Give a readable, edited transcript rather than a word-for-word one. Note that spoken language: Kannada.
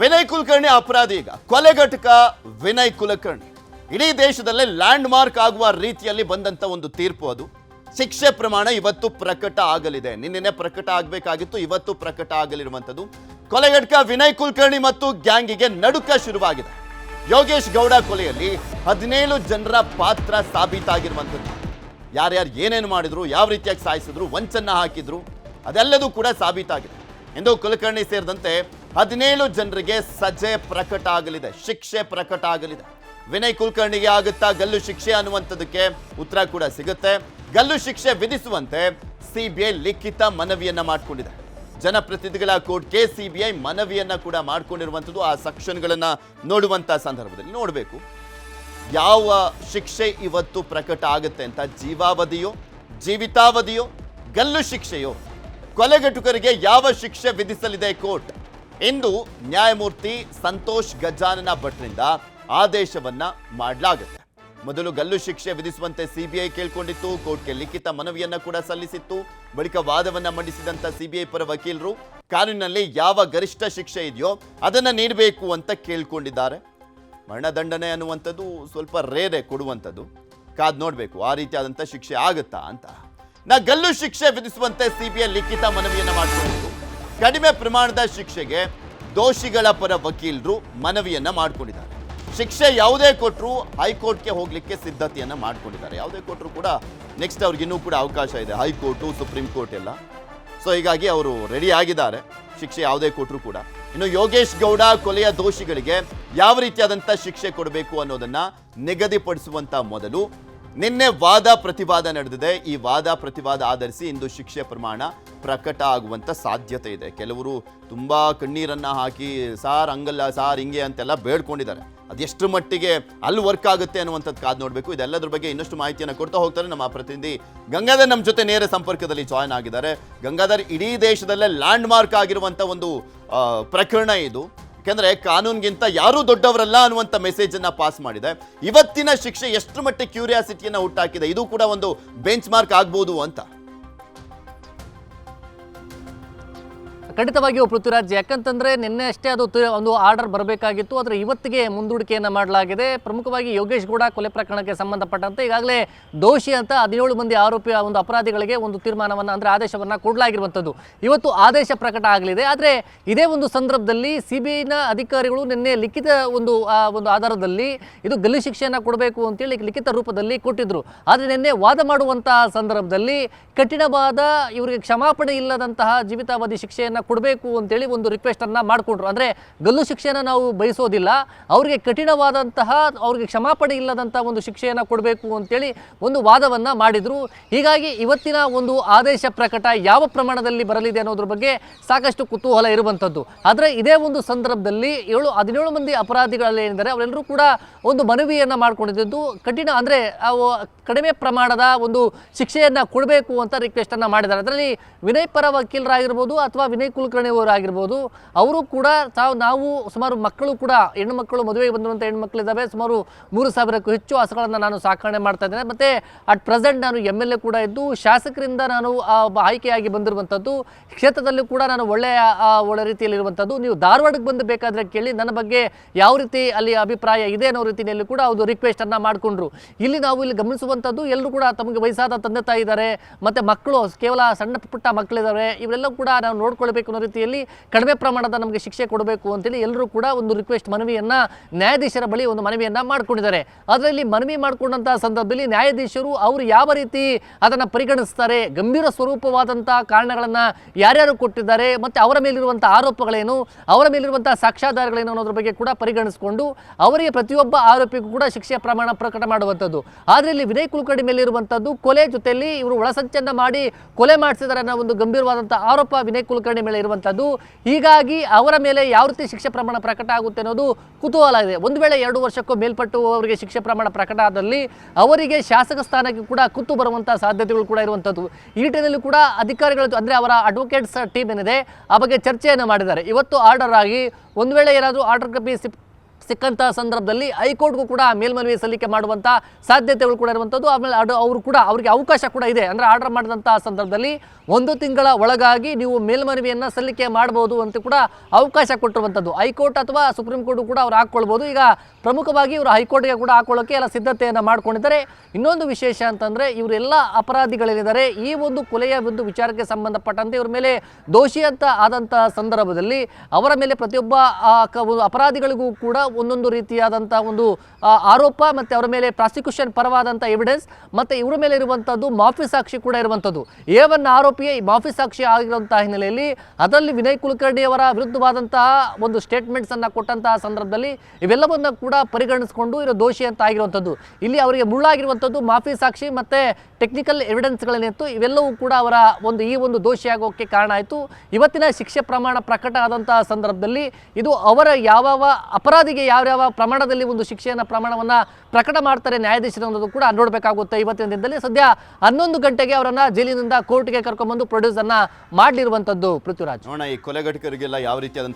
ವಿನಯ್ ಕುಲಕರ್ಣಿ ಅಪರಾಧಿ. ಈಗ ಕೊಲೆಘಟಕ ವಿನಯ್ ಕುಲಕರ್ಣಿ ಇಡೀ ದೇಶದಲ್ಲೇ ಲ್ಯಾಂಡ್ ಮಾರ್ಕ್ ಆಗುವ ರೀತಿಯಲ್ಲಿ ಬಂದಂತ ಒಂದು ತೀರ್ಪು. ಅದು ಶಿಕ್ಷೆ ಪ್ರಮಾಣ ಇವತ್ತು ಪ್ರಕಟ ಆಗಲಿದೆ. ನಿನ್ನೆ ಪ್ರಕಟ ಆಗಬೇಕಾಗಿತ್ತು, ಇವತ್ತು ಪ್ರಕಟ ಆಗಲಿರುವಂಥದ್ದು. ಕೊಲೆಘಟಕ ವಿನಯ್ ಕುಲಕರ್ಣಿ ಮತ್ತು ಗ್ಯಾಂಗಿಗೆ ನಡುಕ ಶುರುವಾಗಿದೆ. ಯೋಗೇಶ್ ಗೌಡ ಕೊಲೆಯಲ್ಲಿ 17 ಜನರ ಪಾತ್ರ ಸಾಬೀತಾಗಿರುವಂಥದ್ದು. ಯಾರ್ಯಾರು ಏನೇನು ಮಾಡಿದ್ರು, ಯಾವ ರೀತಿಯಾಗಿ ಸಾಯಿಸಿದ್ರು, ವಂಚನ್ನ ಹಾಕಿದ್ರು, ಅದೆಲ್ಲದೂ ಕೂಡ ಸಾಬೀತಾಗಿದೆ. ಇಂದು ಕುಲಕರ್ಣಿ ಸೇರಿದಂತೆ 17 ಜನರಿಗೆ ಸಜೆ ಪ್ರಕಟ ಆಗಲಿದೆ, ಶಿಕ್ಷೆ ಪ್ರಕಟ ಆಗಲಿದೆ. ವಿನಯ್ ಕುಲಕರ್ಣಿಗೆ ಆಗುತ್ತಾ ಗಲ್ಲು ಶಿಕ್ಷೆ ಅನ್ನುವಂಥದ್ದಕ್ಕೆ ಉತ್ತರ ಕೂಡ ಸಿಗುತ್ತೆ. ಗಲ್ಲು ಶಿಕ್ಷೆ ವಿಧಿಸುವಂತೆ ಸಿಬಿಐ ಲಿಖಿತ ಮನವಿಯನ್ನ ಮಾಡಿಕೊಂಡಿದೆ. ಜನಪ್ರತಿನಿಧಿಗಳ ಕೋರ್ಟ್ಗೆ ಸಿಬಿಐ ಮನವಿಯನ್ನ ಕೂಡ ಮಾಡಿಕೊಂಡಿರುವಂಥದ್ದು. ಆ ಸೆಕ್ಷನ್ಗಳನ್ನ ನೋಡುವಂತ ಸಂದರ್ಭದಲ್ಲಿ ನೋಡಬೇಕು ಯಾವ ಶಿಕ್ಷೆ ಇವತ್ತು ಪ್ರಕಟ ಆಗುತ್ತೆ ಅಂತ. ಜೀವಾವಧಿಯೋ, ಜೀವಿತಾವಧಿಯೋ, ಗಲ್ಲು ಶಿಕ್ಷೆಯೋ, ಕೊಲೆಗಟುಕರಿಗೆ ಯಾವ ಶಿಕ್ಷೆ ವಿಧಿಸಲಿದೆ ಕೋರ್ಟ್? ಇಂದು ನ್ಯಾಯಮೂರ್ತಿ ಸಂತೋಷ್ ಗಜಾನನ ಭಟ್ರಿಂದ ಆದೇಶವನ್ನ ಮಾಡಲಾಗುತ್ತೆ. ಮೊದಲು ಗಲ್ಲು ಶಿಕ್ಷೆ ವಿಧಿಸುವಂತೆ ಸಿಬಿಐ ಕೇಳ್ಕೊಂಡಿತ್ತು, ಕೋರ್ಟ್ಗೆ ಲಿಖಿತ ಮನವಿಯನ್ನ ಕೂಡ ಸಲ್ಲಿಸಿತ್ತು. ಬಳಿಕ ವಾದವನ್ನ ಮಂಡಿಸಿದಂತ ಸಿಬಿಐ ಪರ ವಕೀಲರು ಕಾನೂನಿನಲ್ಲಿ ಯಾವ ಗರಿಷ್ಠ ಶಿಕ್ಷೆ ಇದೆಯೋ ಅದನ್ನ ನೀಡಬೇಕು ಅಂತ ಕೇಳ್ಕೊಂಡಿದ್ದಾರೆ. ಮರಣದಂಡನೆ ಅನ್ನುವಂಥದ್ದು ಸ್ವಲ್ಪ ರೇರೆ ಕೊಡುವಂಥದ್ದು, ಕಾದ್ ನೋಡಬೇಕು ಆ ರೀತಿಯಾದಂಥ ಶಿಕ್ಷೆ ಆಗುತ್ತಾ ಅಂತ. ಗಲ್ಲು ಶಿಕ್ಷೆ ವಿಧಿಸುವಂತೆ ಸಿಬಿಐ ಲಿಖಿತ ಮನವಿಯನ್ನ ಮಾಡಿಕೊಂಡಿತ್ತು. ಕಡಿಮೆ ಪ್ರಮಾಣದ ಶಿಕ್ಷೆಗೆ ದೋಷಿಗಳ ಪರ ವಕೀಲರು ಮನವಿಯನ್ನ ಮಾಡಿಕೊಂಡಿದ್ದಾರೆ. ಶಿಕ್ಷೆ ಯಾವುದೇ ಕೊಟ್ಟರು ಹೈಕೋರ್ಟ್ಗೆ ಹೋಗ್ಲಿಕ್ಕೆ ಸಿದ್ಧತೆಯನ್ನ ಮಾಡ್ಕೊಂಡಿದ್ದಾರೆ. ಯಾವುದೇ ಕೊಟ್ಟರು ಕೂಡ ನೆಕ್ಸ್ಟ್ ಅವ್ರಿಗೆ ಇನ್ನೂ ಕೂಡ ಅವಕಾಶ ಇದೆ, ಹೈಕೋರ್ಟು, ಸುಪ್ರೀಂ ಕೋರ್ಟ್ ಎಲ್ಲ. ಸೊ ಹೀಗಾಗಿ ಅವರು ರೆಡಿ ಆಗಿದ್ದಾರೆ, ಶಿಕ್ಷೆ ಯಾವುದೇ ಕೊಟ್ಟರು ಕೂಡ. ಇನ್ನು ಯೋಗೇಶ್ ಗೌಡ ಕೊಲೆಯ ದೋಷಿಗಳಿಗೆ ಯಾವ ರೀತಿಯಾದಂಥ ಶಿಕ್ಷೆ ಕೊಡಬೇಕು ಅನ್ನೋದನ್ನ ನಿಗದಿಪಡಿಸುವಂತ ಮೊದಲು ನಿನ್ನೆ ವಾದ ಪ್ರತಿವಾದ ನಡೆದಿದೆ. ಈ ವಾದ ಪ್ರತಿವಾದ ಆಧರಿಸಿ ಇಂದು ಶಿಕ್ಷೆ ಪ್ರಮಾಣ ಪ್ರಕಟ ಆಗುವಂತ ಸಾಧ್ಯತೆ ಇದೆ. ಕೆಲವರು ತುಂಬಾ ಕಣ್ಣೀರನ್ನ ಹಾಕಿ ಸಾರ್ ಹಂಗಲ್ಲ, ಸಾರ್ ಹಿಂಗೆ ಅಂತೆಲ್ಲ ಬೇಡ್ಕೊಂಡಿದ್ದಾರೆ. ಅದೆಷ್ಟು ಮಟ್ಟಿಗೆ ಅಲ್ಲಿ ವರ್ಕ್ ಆಗುತ್ತೆ ಅನ್ನುವಂಥದ್ದು ಕಾದು ನೋಡಬೇಕು. ಇದೆಲ್ಲದ್ರ ಬಗ್ಗೆ ಇನ್ನಷ್ಟು ಮಾಹಿತಿಯನ್ನು ಕೊಡ್ತಾ ಹೋಗ್ತಾರೆ ನಮ್ಮ ಪ್ರತಿನಿಧಿ ಗಂಗಾಧರ್. ನಮ್ಮ ಜೊತೆ ನೇರ ಸಂಪರ್ಕದಲ್ಲಿ ಜಾಯ್ನ್ ಆಗಿದ್ದಾರೆ. ಗಂಗಾಧರ್, ಇಡೀ ದೇಶದಲ್ಲೇ ಲ್ಯಾಂಡ್ ಮಾರ್ಕ್ ಆಗಿರುವಂಥ ಒಂದು ಪ್ರಕರಣ ಇದು. ಯಾಕೆಂದ್ರೆ ಕಾನೂನಿಗಿಂತ ಯಾರೂ ದೊಡ್ಡವರಲ್ಲ ಅನ್ನುವಂಥ ಮೆಸೇಜ್ ಅನ್ನ ಪಾಸ್ ಮಾಡಿದೆ. ಇವತ್ತಿನ ಶಿಕ್ಷೆ ಎಷ್ಟು ಮಟ್ಟಿಗೆ ಕ್ಯೂರಿಯಾಸಿಟಿಯನ್ನ ಹುಟ್ಟಾಕಿದೆ, ಇದು ಕೂಡ ಒಂದು ಬೆಂಚ್ ಮಾರ್ಕ್ ಆಗ್ಬೋದು ಅಂತ. ಖಂಡಿತವಾಗಿಯೂ ಪೃಥ್ವಿರಾಜ್, ಯಾಕಂತಂದರೆ ನಿನ್ನೆ ಅಷ್ಟೇ ಅದು ಒಂದು ಆರ್ಡರ್ ಬರಬೇಕಾಗಿತ್ತು, ಆದರೆ ಇವತ್ತಿಗೆ ಮುಂದೂಡಿಕೆಯನ್ನು ಮಾಡಲಾಗಿದೆ. ಪ್ರಮುಖವಾಗಿ ಯೋಗೇಶ್ ಗೌಡ ಕೊಲೆ ಪ್ರಕರಣಕ್ಕೆ ಸಂಬಂಧಪಟ್ಟಂತೆ ಈಗಾಗಲೇ ದೋಷಿ ಅಂತ 17 ಮಂದಿ ಆರೋಪಿ ಒಂದು ಅಪರಾಧಿಗಳಿಗೆ ಒಂದು ತೀರ್ಮಾನವನ್ನು ಅಂದರೆ ಆದೇಶವನ್ನು ಕೊಡಲಾಗಿರುವಂಥದ್ದು. ಇವತ್ತು ಆದೇಶ ಪ್ರಕಟ ಆಗಲಿದೆ. ಆದರೆ ಇದೇ ಒಂದು ಸಂದರ್ಭದಲ್ಲಿ ಸಿಬಿಐನ ಅಧಿಕಾರಿಗಳು ನಿನ್ನೆ ಲಿಖಿತ ಒಂದು ಆಧಾರದಲ್ಲಿ ಇದು ಗಲ್ಲು ಶಿಕ್ಷೆಯನ್ನು ಕೊಡಬೇಕು ಅಂತೇಳಿ ಲಿಖಿತ ರೂಪದಲ್ಲಿ ಕೊಟ್ಟಿದ್ದರು. ಆದರೆ ನಿನ್ನೆ ವಾದ ಮಾಡುವಂತಹ ಸಂದರ್ಭದಲ್ಲಿ ಕಠಿಣವಾದ ಇವರಿಗೆ ಕ್ಷಮಾಪಣೆ ಇಲ್ಲದಂತಹ ಜೀವಿತಾವಧಿ ಶಿಕ್ಷೆಯನ್ನು ಕೊಡಬೇಕು ಅಂತೇಳಿ ಒಂದು ರಿಕ್ವೆಸ್ಟನ್ನು ಮಾಡಿಕೊಂಡ್ರು. ಅಂದರೆ ಗಲ್ಲು ಶಿಕ್ಷೆಯನ್ನು ನಾವು ಬಯಸೋದಿಲ್ಲ, ಅವರಿಗೆ ಕಠಿಣವಾದಂತಹ ಅವ್ರಿಗೆ ಕ್ಷಮಾಪಣೆ ಇಲ್ಲದಂಥ ಒಂದು ಶಿಕ್ಷೆಯನ್ನು ಕೊಡಬೇಕು ಅಂತೇಳಿ ಒಂದು ವಾದವನ್ನು ಮಾಡಿದರು. ಹೀಗಾಗಿ ಇವತ್ತಿನ ಒಂದು ಆದೇಶ ಪ್ರಕಟ ಯಾವ ಪ್ರಮಾಣದಲ್ಲಿ ಬರಲಿದೆ ಅನ್ನೋದ್ರ ಬಗ್ಗೆ ಸಾಕಷ್ಟು ಕುತೂಹಲ ಇರುವಂಥದ್ದು. ಆದರೆ ಇದೇ ಒಂದು ಸಂದರ್ಭದಲ್ಲಿ 17 ಮಂದಿ ಅಪರಾಧಿಗಳೇನಿದ್ದಾರೆ ಅವರೆಲ್ಲರೂ ಕೂಡ ಒಂದು ಮನವಿಯನ್ನು ಮಾಡ್ಕೊಂಡಿದ್ದು ಕಠಿಣ ಅಂದರೆ ಕಡಿಮೆ ಪ್ರಮಾಣದ ಒಂದು ಶಿಕ್ಷೆಯನ್ನು ಕೊಡಬೇಕು ಅಂತ ರಿಕ್ವೆಸ್ಟನ್ನು ಮಾಡಿದ್ದಾರೆ. ಅದರಲ್ಲಿ ವಿನಯ್ ಪರ ವಕೀಲರಾಗಿರ್ಬೋದು ಅಥವಾ ವಿನಯ್ ಕುಲಕರ್ಣಿ ಅವರಾಗಿರ್ಬೋದು, ಅವರು ಕೂಡ ನಾವು ಸುಮಾರು ಮಕ್ಕಳು ಕೂಡ ಹೆಣ್ಣುಮಕ್ಕಳು ಮದುವೆಗೆ ಬಂದಿರುವಂಥ ಹೆಣ್ಣುಮಕ್ಕಳಿದ್ದಾವೆ. ಸುಮಾರು 3,000ಕ್ಕೂ ಹೆಚ್ಚು ಹಸುಗಳನ್ನು ನಾನು ಸಾಕಣೆ ಮಾಡ್ತಾ ಇದ್ದೇನೆ. ಮತ್ತು ಅಟ್ ಪ್ರೆಸೆಂಟ್ ನಾನು MLA ಕೂಡ ಇದ್ದು ಶಾಸಕರಿಂದ ನಾನು ಆಯ್ಕೆಯಾಗಿ ಬಂದಿರುವಂಥದ್ದು. ಕ್ಷೇತ್ರದಲ್ಲಿ ಕೂಡ ನಾನು ಒಳ್ಳೆ ರೀತಿಯಲ್ಲಿರುವಂಥದ್ದು. ನೀವು ಧಾರವಾಡಕ್ಕೆ ಬಂದು ಬೇಕಾದರೆ ಕೇಳಿ ನನ್ನ ಬಗ್ಗೆ ಯಾವ ರೀತಿ ಅಲ್ಲಿ ಅಭಿಪ್ರಾಯ ಇದೆ ಅನ್ನೋ ರೀತಿಯಲ್ಲಿ ಕೂಡ ಒಂದು ರಿಕ್ವೆಸ್ಟನ್ನು ಮಾಡಿಕೊಂಡ್ರು. ಇಲ್ಲಿ ನಾವು ಇಲ್ಲಿ ಗಮನಿಸುವಂಥದ್ದು ಎಲ್ಲರೂ ಕೂಡ ತಮಗೆ ವಯಸ್ಸಾದ ತಂದೆ ತಾಯಿ ಇದ್ದಾರೆ, ಮತ್ತು ಮಕ್ಕಳು ಕೇವಲ ಸಣ್ಣ ಪುಟ್ಟ ಮಕ್ಕಳಿದ್ದಾರೆ. ಇವೆಲ್ಲ ಕೂಡ ನಾವು ನೋಡ್ಕೊಳ್ಬೇಕು ಅನ್ನೋ ರೀತಿಯಲ್ಲಿ ಕಡಿಮೆ ಪ್ರಮಾಣದ ನಮಗೆ ಶಿಕ್ಷೆ ಕೊಡಬೇಕು ಅಂತೇಳಿ ಎಲ್ಲರೂ ಕೂಡ ಒಂದು ರಿಕ್ವೆಸ್ಟ್ ಮನವಿಯನ್ನು ನ್ಯಾಯಾಧೀಶರ ಬಳಿ ಒಂದು ಮನವಿಯನ್ನು ಮಾಡ್ಕೊಂಡಿದ್ದಾರೆ. ಅದರಲ್ಲಿ ಮನವಿ ಮಾಡಿಕೊಂಡಂತಹ ಸಂದರ್ಭದಲ್ಲಿ ನ್ಯಾಯಾಧೀಶರು ಅವರು ಯಾವ ರೀತಿ ಅದನ್ನು ಪರಿಗಣಿಸ್ತಾರೆ, ಗಂಭೀರ ಸ್ವರೂಪವಾದಂಥ ಕಾರಣಗಳನ್ನು ಯಾರ್ಯಾರು ಕೊಟ್ಟಿದ್ದಾರೆ ಮತ್ತು ಅವರ ಮೇಲಿರುವಂಥ ಆರೋಪಗಳೇನು, ಅವರ ಮೇಲಿರುವಂಥ ಸಾಕ್ಷ್ಯಾಧಾರಗಳೇನು ಅನ್ನೋದ್ರ ಬಗ್ಗೆ ಕೂಡ ಪರಿಗಣಿಸಿಕೊಂಡು ಅವರಿಗೆ ಪ್ರತಿಯೊಬ್ಬ ಆರೋಪಿಗೂ ಕೂಡ ಶಿಕ್ಷೆಯ ಪ್ರಮಾಣ ಪ್ರಕಟ ಮಾಡುವಂಥದ್ದು. ಆದರೆ ಇಲ್ಲಿ ವಿನಯ್ ಕುಲಕರ್ಣಿ ಮೇಲೆ ಇರುವಂಥದ್ದು ಕೊಲೆ ಜೊತೆಯಲ್ಲಿ ಇವರು ಒಳಸಂಚನ್ನು ಮಾಡಿ ಕೊಲೆ ಮಾಡಿಸಿದ್ದಾರೆ ಅನ್ನೋ ಒಂದು ಗಂಭೀರವಾದಂಥ ಆರೋಪ ವಿನಯ್ ಕುಲಕರ್ಣಿ ಮೇಲೆ ಇರುವಂಥದ್ದು. ಹೀಗಾಗಿ ಅವರ ಮೇಲೆ ಯಾವ ರೀತಿ ಶಿಕ್ಷೆ ಪ್ರಮಾಣ ಪ್ರಕಟ ಆಗುತ್ತೆ ಅನ್ನೋದು ಕುತೂಹಲ ಇದೆ. ಒಂದು ವೇಳೆ 2 ವರ್ಷಕ್ಕೂ ಮೇಲ್ಪಟ್ಟು ಅವರಿಗೆ ಶಿಕ್ಷೆ ಪ್ರಮಾಣ ಪ್ರಕಟ ಆದಲ್ಲಿ ಅವರಿಗೆ ಶಾಸಕ ಸ್ಥಾನಕ್ಕೆ ಕೂಡ ಕುತ್ತು ಬರುವಂಥ ಸಾಧ್ಯತೆಗಳು ಕೂಡ ಇರುವಂಥದ್ದು. ಈ ನಿಟ್ಟಿನಲ್ಲಿ ಕೂಡ ಅಧಿಕಾರಿಗಳು ಅಂದರೆ ಅವರ ಅಡ್ವೊಕೇಟ್ಸ್ ಟೀಮ್ ಏನಿದೆ ಆ ಬಗ್ಗೆ ಚರ್ಚೆಯನ್ನು ಮಾಡಿದ್ದಾರೆ. ಇವತ್ತು ಆರ್ಡರ್ ಆಗಿ ಒಂದು ವೇಳೆ ಏನಾದರೂ ಆರ್ಡರ್ ಕಾಪಿ ಸಿಕ್ಕಂಥ ಸಂದರ್ಭದಲ್ಲಿ ಹೈಕೋರ್ಟ್ಗೂ ಕೂಡ ಮೇಲ್ಮನವಿ ಸಲ್ಲಿಕೆ ಮಾಡುವಂಥ ಸಾಧ್ಯತೆಗಳು ಕೂಡ ಇರುವಂಥದ್ದು. ಆಮೇಲೆ ಅವರು ಕೂಡ ಅವರಿಗೆ ಅವಕಾಶ ಕೂಡ ಇದೆ. ಅಂದರೆ ಆರ್ಡರ್ ಮಾಡಿದಂಥ ಸಂದರ್ಭದಲ್ಲಿ 1 ತಿಂಗಳ ಒಳಗಾಗಿ ನೀವು ಮೇಲ್ಮನವಿಯನ್ನು ಸಲ್ಲಿಕೆ ಮಾಡ್ಬೋದು ಅಂತ ಕೂಡ ಅವಕಾಶ ಕೊಟ್ಟಿರುವಂಥದ್ದು. ಹೈಕೋರ್ಟ್ ಅಥವಾ ಸುಪ್ರೀಂ ಕೋರ್ಟ್ ಕೂಡ ಅವ್ರು ಹಾಕ್ಕೊಳ್ಬೋದು. ಈಗ ಪ್ರಮುಖವಾಗಿ ಇವರು ಹೈಕೋರ್ಟ್ಗೆ ಕೂಡ ಹಾಕೊಳ್ಳೋಕ್ಕೆ ಎಲ್ಲ ಸಿದ್ಧತೆಯನ್ನು ಮಾಡ್ಕೊಂಡಿದ್ದಾರೆ. ಇನ್ನೊಂದು ವಿಶೇಷ ಅಂತಂದರೆ ಇವರೆಲ್ಲ ಅಪರಾಧಿಗಳೇನಿದ್ದಾರೆ ಈ ಒಂದು ಕೊಲೆಯ ಒಂದು ವಿಚಾರಕ್ಕೆ ಸಂಬಂಧಪಟ್ಟಂತೆ ಇವ್ರ ಮೇಲೆ ದೋಷಿ ಅಂತ ಆದಂಥ ಸಂದರ್ಭದಲ್ಲಿ ಅವರ ಮೇಲೆ ಪ್ರತಿಯೊಬ್ಬ ಅಪರಾಧಿಗಳಿಗೂ ಕೂಡ ಒಂದೊಂದು ರೀತಿಯಾದಂಥ ಒಂದು ಆರೋಪ ಮತ್ತು ಅವರ ಮೇಲೆ ಪ್ರಾಸಿಕ್ಯೂಷನ್ ಪರವಾದಂಥ ಎವಿಡೆನ್ಸ್ ಮತ್ತು ಇವರ ಮೇಲೆ ಇರುವಂಥದ್ದು ಮಾಫಿ ಸಾಕ್ಷಿ ಕೂಡ ಇರುವಂಥದ್ದು. A1 ಆರೋಪಿಯೇ ಮಾಫಿ ಸಾಕ್ಷಿ ಆಗಿರುವಂಥ ಹಿನ್ನೆಲೆಯಲ್ಲಿ ಅದರಲ್ಲಿ ವಿನಯ್ ಕುಲಕರ್ಣಿ ಅವರ ವಿರುದ್ಧವಾದಂತಹ ಒಂದು ಸ್ಟೇಟ್ಮೆಂಟ್ಸನ್ನು ಕೊಟ್ಟಂತಹ ಸಂದರ್ಭದಲ್ಲಿ ಇವೆಲ್ಲವನ್ನು ಕೂಡ ಪರಿಗಣಿಸಿಕೊಂಡು ಇರೋ ದೋಷಿ ಅಂತ ಆಗಿರುವಂಥದ್ದು. ಇಲ್ಲಿ ಅವರಿಗೆ ಮುಳ್ಳಾಗಿರುವಂಥದ್ದು ಮಾಫಿ ಸಾಕ್ಷಿ ಮತ್ತು ಟೆಕ್ನಿಕಲ್ ಎವಿಡೆನ್ಸ್ಗಳೇನಿತ್ತು ಇವೆಲ್ಲವೂ ಕೂಡ ಅವರ ಈ ಒಂದು ದೋಷಿಯಾಗೋಕ್ಕೆ ಕಾರಣ ಆಯಿತು. ಇವತ್ತಿನ ಶಿಕ್ಷೆ ಪ್ರಮಾಣ ಪ್ರಕಟ ಆದಂತಹ ಸಂದರ್ಭದಲ್ಲಿ ಇದು ಅವರ ಯಾವ ಅಪರಾಧಿಗೆ ಯಾವ ಪ್ರಮಾಣದಲ್ಲಿ ಒಂದು ಶಿಕ್ಷೆಯನ್ನು ಪ್ರಮಾಣವನ್ನು ಪ್ರಕಟ ಮಾಡ್ತಾರೆ ನ್ಯಾಯಾಧೀಶರು ಅನ್ನೋದು ಕೂಡ ನೋಡಬೇಕಾಗುತ್ತೆ. ಇವತ್ತಿನ ದಿನದಲ್ಲಿ ಸದ್ಯ 11 ಗಂಟೆಗೆ ಅವರನ್ನು ಜೈಲಿನಿಂದ ಕೋರ್ಟ್ಗೆ ಕರ್ಕೊಂಡ್ಬಂದು ಪ್ರೊಡ್ಯೂಸನ್ನು ಮಾಡಲಿರುವಂಥದ್ದು. ಪೃಥ್ವಿರಾಜ್, ನೋಡೋಣ ಈ ಕೊಲೆಗಟಕರಿಗೆಲ್ಲ ಯಾವ ರೀತಿಯಾದಂಥ